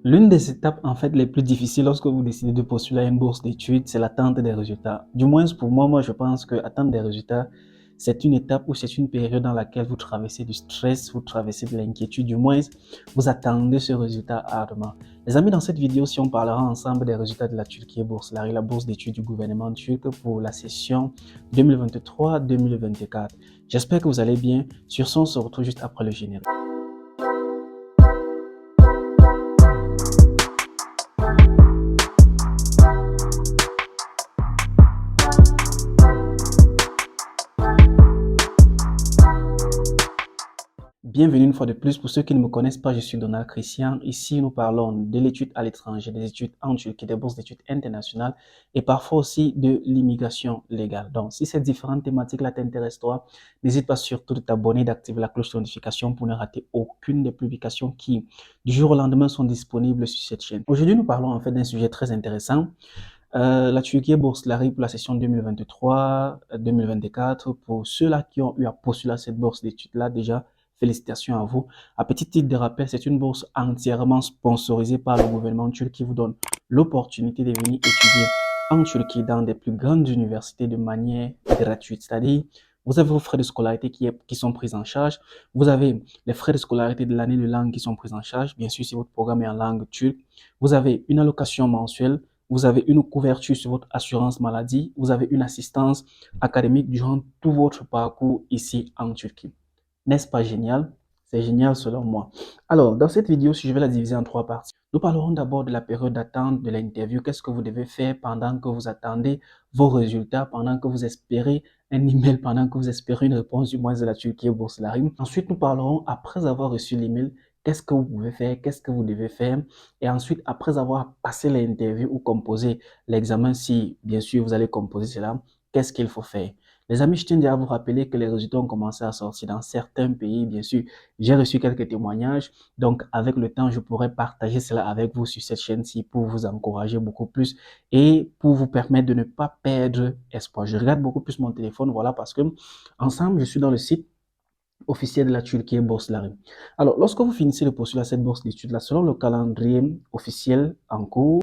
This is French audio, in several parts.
L'une des étapes en fait les plus difficiles lorsque vous décidez de postuler à une bourse d'études, c'est l'attente des résultats. Du moins pour moi, je pense que attendre des résultats, c'est une étape ou c'est une période dans laquelle vous traversez du stress, vous traversez de l'inquiétude, du moins vous attendez ce résultat ardemment. Les amis, dans cette vidéo, si on parlera ensemble des résultats de la Turquie Bourse, la bourse d'études du gouvernement turc pour la session 2023-2024. J'espère que vous allez bien. Sur ce, on se retrouve juste après le générique. Bienvenue une fois de plus. Pour ceux qui ne me connaissent pas, je suis Donald Christian. Ici, nous parlons de l'étude à l'étranger, des études en Turquie, des bourses d'études internationales et parfois aussi de l'immigration légale. Donc, si ces différentes thématiques-là t'intéressent, toi, n'hésite pas surtout de t'abonner, d'activer la cloche de notification pour ne rater aucune des publications qui, du jour au lendemain, sont disponibles sur cette chaîne. Aujourd'hui, nous parlons en fait d'un sujet très intéressant. La Turquie Bourse Lari pour la session 2023-2024. Pour ceux-là qui ont eu à postuler à cette bourse d'études-là, déjà, félicitations à vous. À petit titre de rappel, c'est une bourse entièrement sponsorisée par le gouvernement turc qui vous donne l'opportunité de venir étudier en Turquie dans des plus grandes universités de manière gratuite. C'est-à-dire, vous avez vos frais de scolarité qui sont pris en charge. Vous avez les frais de scolarité de l'année de langue qui sont pris en charge. Bien sûr, si votre programme est en langue turque. Vous avez une allocation mensuelle. Vous avez une couverture sur votre assurance maladie. Vous avez une assistance académique durant tout votre parcours ici en Turquie. N'est-ce pas génial? C'est génial selon moi. Alors, dans cette vidéo, je vais la diviser en trois parties. Nous parlerons d'abord de la période d'attente de l'interview. Qu'est-ce que vous devez faire pendant que vous attendez vos résultats, pendant que vous espérez un email, pendant que vous espérez une réponse du moins de la Turquie Bourse-Lari. Ensuite, nous parlerons, après avoir reçu l'email, qu'est-ce que vous pouvez faire, qu'est-ce que vous devez faire. Et ensuite, après avoir passé l'interview ou composé l'examen, si bien sûr vous allez composer cela, qu'est-ce qu'il faut faire? Les amis, je tiens déjà à vous rappeler que les résultats ont commencé à sortir dans certains pays. Bien sûr, j'ai reçu quelques témoignages. Donc, avec le temps, je pourrai partager cela avec vous sur cette chaîne-ci pour vous encourager beaucoup plus et pour vous permettre de ne pas perdre espoir. Je regarde beaucoup plus mon téléphone, voilà, parce que ensemble, je suis dans le site officiel de la Turquie Bourse-Lari. Alors, lorsque vous finissez de postuler à cette bourse d'études-là, selon le calendrier officiel en cours,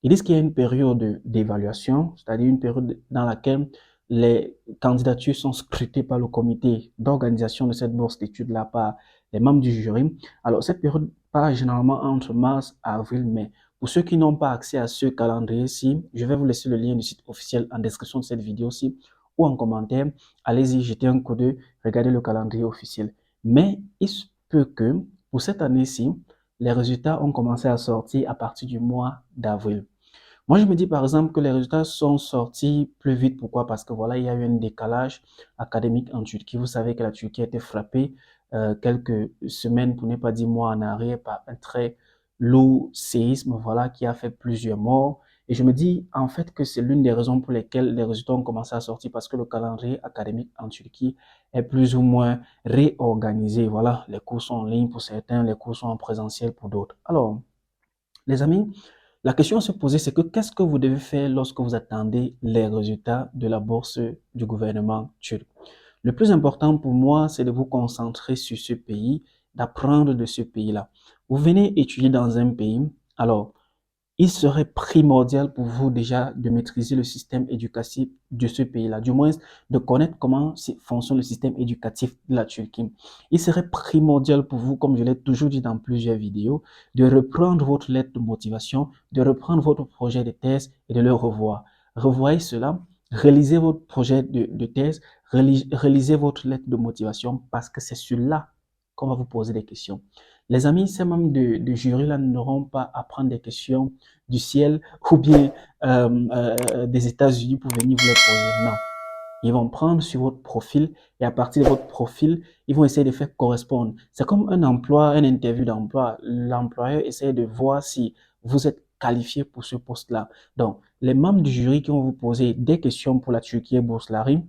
ils disent qu'il y a une période d'évaluation, c'est-à-dire une période dans laquelle les candidatures sont scrutées par le comité d'organisation de cette bourse d'études-là, par les membres du jury. Alors, cette période part généralement entre mars, avril, mai. Pour ceux qui n'ont pas accès à ce calendrier-ci, je vais vous laisser le lien du site officiel en description de cette vidéo-ci ou en commentaire. Allez-y, jetez un coup d'œil, regardez le calendrier officiel. Mais il se peut que pour cette année-ci, les résultats ont commencé à sortir à partir du mois d'avril. Moi, je me dis par exemple que les résultats sont sortis plus vite. Pourquoi? Parce que voilà, il y a eu un décalage académique en Turquie. Vous savez que la Turquie a été frappée quelques semaines, pour ne pas dire mois en arrière, par un très lourd séisme, voilà, qui a fait plusieurs morts. Et je me dis en fait que c'est l'une des raisons pour lesquelles les résultats ont commencé à sortir, parce que le calendrier académique en Turquie est plus ou moins réorganisé. Voilà, les cours sont en ligne pour certains, les cours sont en présentiel pour d'autres. Alors, les amis, la question à se poser, c'est que qu'est-ce que vous devez faire lorsque vous attendez les résultats de la bourse du gouvernement turc? Le plus important pour moi, c'est de vous concentrer sur ce pays, d'apprendre de ce pays-là. Vous venez étudier dans un pays, alors il serait primordial pour vous déjà de maîtriser le système éducatif de ce pays-là, du moins de connaître comment fonctionne le système éducatif de la Turquie. Il serait primordial pour vous, comme je l'ai toujours dit dans plusieurs vidéos, de reprendre votre lettre de motivation, de reprendre votre projet de thèse et de le revoir. Revoyez cela, réalisez votre projet de thèse, réalisez votre lettre de motivation parce que c'est sur là qu'on va vous poser des questions. Les amis, ces membres de jury-là n'auront pas à prendre des questions du ciel ou bien des États-Unis pour venir vous les poser. Non. Ils vont prendre sur votre profil et à partir de votre profil, ils vont essayer de faire correspondre. C'est comme un emploi, une interview d'emploi. L'employeur essaie de voir si vous êtes qualifié pour ce poste-là. Donc, les membres du jury qui vont vous poser des questions pour la Turquie Bourse-Lari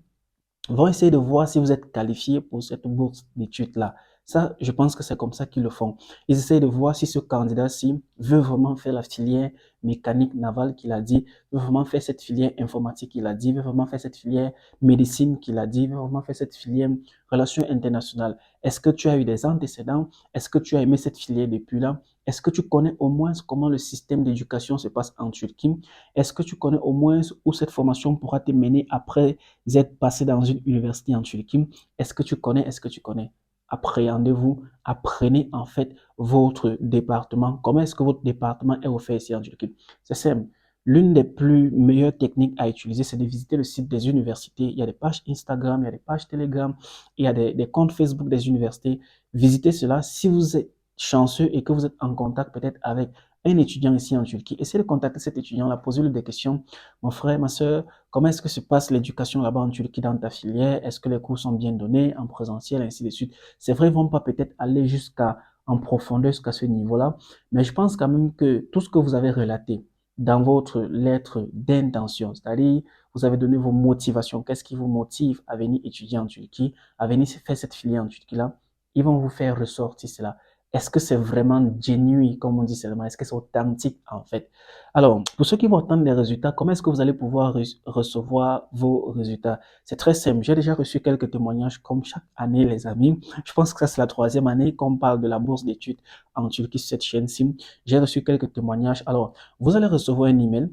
vont essayer de voir si vous êtes qualifié pour cette bourse d'études-là. Ça, je pense que c'est comme ça qu'ils le font. Ils essayent de voir si ce candidat-ci veut vraiment faire la filière mécanique navale qu'il a dit, veut vraiment faire cette filière informatique qu'il a dit, veut vraiment faire cette filière médecine qu'il a dit, veut vraiment faire cette filière relations internationales. Est-ce que tu as eu des antécédents? Est-ce que tu as aimé cette filière depuis là? Est-ce que tu connais au moins comment le système d'éducation se passe en Turquie? Est-ce que tu connais au moins où cette formation pourra te mener après être passé dans une université en Turquie? Est-ce que tu connais? Est-ce que tu connais? Appréhendez-vous, apprenez en fait votre département. Comment est-ce que votre département est offert ici en Turquie? C'est simple. L'une des plus meilleures techniques à utiliser, c'est de visiter le site des universités. Il y a des pages Instagram, il y a des pages Telegram, il y a des comptes Facebook des universités. Visitez cela. Si vous êtes chanceux et que vous êtes en contact peut-être avec un étudiant ici en Turquie, essayez de contacter cet étudiant-là, posez-lui des questions. Mon frère, ma soeur, comment est-ce que se passe l'éducation là-bas en Turquie dans ta filière? Est-ce que les cours sont bien donnés en présentiel, ainsi de suite? C'est vrai, ils vont pas peut-être aller jusqu'à en profondeur jusqu'à ce niveau-là, mais je pense quand même que tout ce que vous avez relaté dans votre lettre d'intention, c'est-à-dire vous avez donné vos motivations, qu'est-ce qui vous motive à venir étudier en Turquie, à venir faire cette filière en Turquie là, ils vont vous faire ressortir cela. Est-ce que c'est vraiment genuine, comme on dit seulement? Est-ce que c'est authentique en fait? Alors, pour ceux qui vont attendre les résultats, comment est-ce que vous allez pouvoir recevoir vos résultats? C'est très simple. J'ai déjà reçu quelques témoignages comme chaque année, les amis. Je pense que ça, c'est la troisième année qu'on parle de la bourse d'études en Turquie sur cette chaîne-ci. J'ai reçu quelques témoignages. Alors, vous allez recevoir un email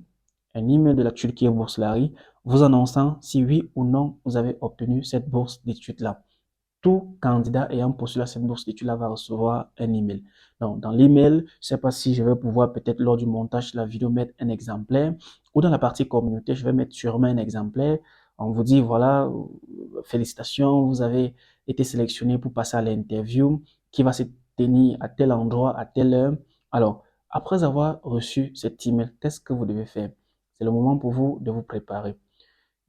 de la Turquie Bourselari, vous annonçant si oui ou non vous avez obtenu cette bourse d'études-là. Tout candidat ayant postulé à cette bourse d'études-là va recevoir un email. Donc, dans l'email, je ne sais pas si je vais pouvoir peut-être lors du montage de la vidéo mettre un exemplaire ou dans la partie communauté, je vais mettre sûrement un exemplaire. On vous dit, voilà, félicitations, vous avez été sélectionné pour passer à l'interview qui va se tenir à tel endroit, à telle heure. Alors, après avoir reçu cet email, qu'est-ce que vous devez faire? C'est le moment pour vous de vous préparer.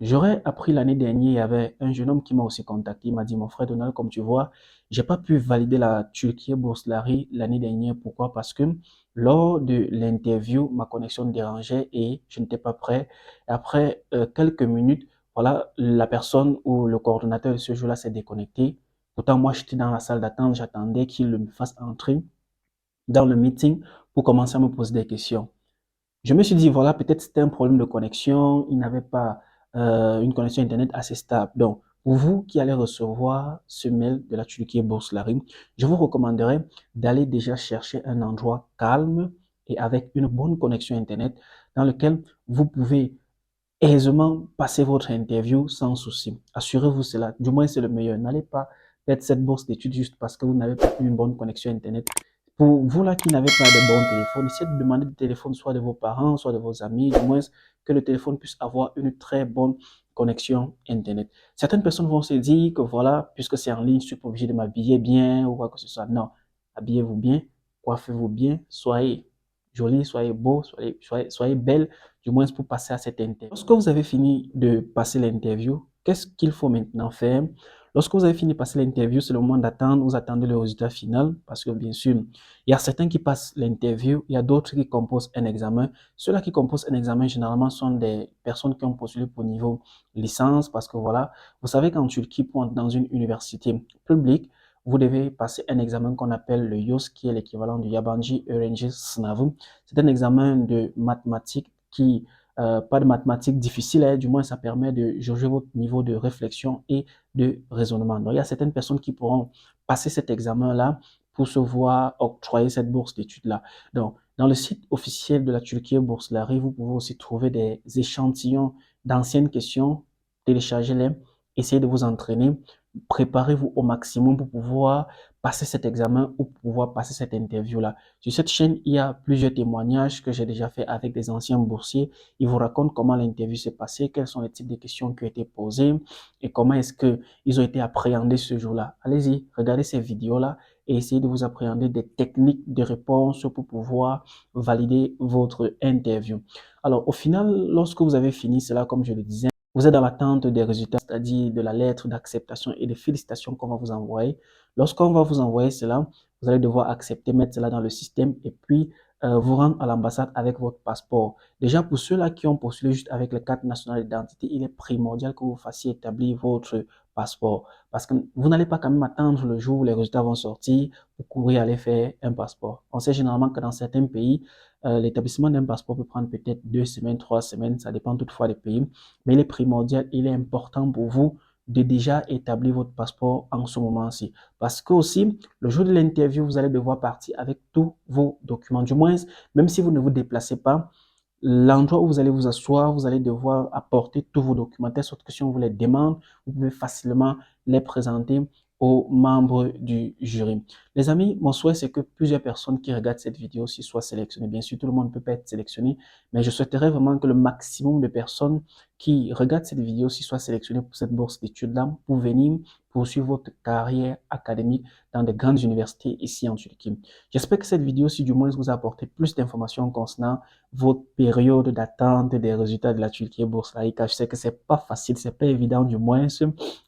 J'aurais appris l'année dernière, il y avait un jeune homme qui m'a aussi contacté. Il m'a dit, mon frère Donald, comme tu vois, j'ai pas pu valider la Turquie Bourselari l'année dernière. Pourquoi? Parce que lors de l'interview, ma connexion dérangeait et je n'étais pas prêt. Après quelques minutes, voilà, la personne ou le coordonnateur de ce jour-là s'est déconnecté. Pourtant, moi, j'étais dans la salle d'attente, j'attendais qu'il me fasse entrer dans le meeting pour commencer à me poser des questions. Je me suis dit, voilà, peut-être c'était un problème de connexion, il n'avait pas une connexion Internet assez stable. Donc, pour vous qui allez recevoir ce mail de la Turquie Bourselari, je vous recommanderais d'aller déjà chercher un endroit calme et avec une bonne connexion Internet dans lequel vous pouvez aisément passer votre interview sans souci. Assurez-vous cela, du moins c'est le meilleur. N'allez pas perdre cette bourse d'études juste parce que vous n'avez pas eu une bonne connexion Internet. Pour vous là qui n'avez pas de bon téléphone, essayez de demander des téléphones soit de vos parents, soit de vos amis, du moins que le téléphone puisse avoir une très bonne connexion Internet. Certaines personnes vont se dire que voilà, puisque c'est en ligne, je suis pas obligé de m'habiller bien ou quoi que ce soit. Non, habillez-vous bien, coiffez-vous bien, soyez joli, soyez beau, soyez belle, du moins pour passer à cette interview. Lorsque vous avez fini de passer l'interview, qu'est-ce qu'il faut maintenant faire? Lorsque vous avez fini de passer l'interview, c'est le moment d'attendre, vous attendez le résultat final, parce que bien sûr, il y a certains qui passent l'interview, il y a d'autres qui composent un examen. Ceux-là qui composent un examen, généralement, sont des personnes qui ont postulé pour niveau licence, parce que voilà, vous savez qu'en Turquie, pour entrer dans une université publique, vous devez passer un examen qu'on appelle le YOS, qui est l'équivalent du Yabancı Öğrenci Sınavı. C'est un examen de mathématiques qui, pas de mathématiques difficiles, hein, du moins ça permet de jauger votre niveau de réflexion et de raisonnement. Donc il y a certaines personnes qui pourront passer cet examen-là pour se voir octroyer cette bourse d'études-là. Donc, dans le site officiel de la Turquie Bourselari, vous pouvez aussi trouver des échantillons d'anciennes questions, téléchargez-les, essayez de vous entraîner, préparez-vous au maximum pour pouvoir passer cet examen ou pour pouvoir passer cette interview-là. Sur cette chaîne, il y a plusieurs témoignages que j'ai déjà fait avec des anciens boursiers. Ils vous racontent comment l'interview s'est passée, quels sont les types de questions qui ont été posées et comment est-ce que ils ont été appréhendés ce jour-là. Allez-y, regardez ces vidéos-là et essayez de vous appréhender des techniques de réponse pour pouvoir valider votre interview. Alors, au final, lorsque vous avez fini cela, comme je le disais, vous êtes dans l'attente des résultats, c'est-à-dire de la lettre d'acceptation et de félicitations qu'on va vous envoyer. Lorsqu'on va vous envoyer cela, vous allez devoir accepter, mettre cela dans le système et puis vous rendre à l'ambassade avec votre passeport. Déjà, pour ceux-là qui ont postulé juste avec le carte nationale d'identité, il est primordial que vous fassiez établir votre passeport. Parce que vous n'allez pas quand même attendre le jour où les résultats vont sortir pour courir aller faire un passeport. On sait généralement que dans certains pays, l'établissement d'un passeport peut prendre peut-être 2 semaines, 3 semaines, ça dépend toutefois des pays. Mais il est primordial, il est important pour vous de déjà établir votre passeport en ce moment-ci. Parce que aussi, le jour de l'interview, vous allez devoir partir avec tous vos documents. Du moins, même si vous ne vous déplacez pas, l'endroit où vous allez vous asseoir, vous allez devoir apporter tous vos documents, de sorte que si on vous les demande, vous pouvez facilement les présenter aux membres du jury. Les amis, mon souhait, c'est que plusieurs personnes qui regardent cette vidéo ci soient sélectionnées. Bien sûr, tout le monde ne peut pas être sélectionné, mais je souhaiterais vraiment que le maximum de personnes qui regardent cette vidéo ci soient sélectionnées pour cette bourse d'études-là, pour venir poursuivre votre carrière académique dans de grandes universités ici en Turquie. J'espère que cette vidéo, si du moins vous a apporté plus d'informations concernant votre période d'attente des résultats de la Turquie Bourse Laïque. Je sais que c'est pas facile, c'est pas évident du moins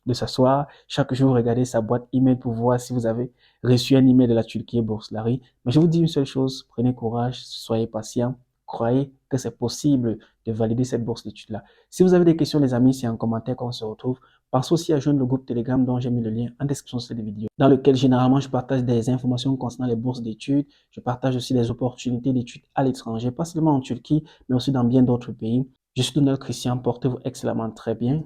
de s'asseoir chaque jour, regarder sa boîte email pour voir si vous avez reçu un email de la Turquie Bourse Laïque. Mais je vous dis une seule chose, prenez courage, soyez patient, croyez que c'est possible de valider cette bourse d'études-là. Si vous avez des questions, les amis, c'est en commentaire qu'on se retrouve. Pensez aussi à joindre le groupe Telegram dont j'ai mis le lien en description de cette vidéo, dans lequel généralement je partage des informations concernant les bourses d'études. Je partage aussi des opportunités d'études à l'étranger, pas seulement en Turquie, mais aussi dans bien d'autres pays. Je suis Donald Christian, portez-vous excellemment très bien.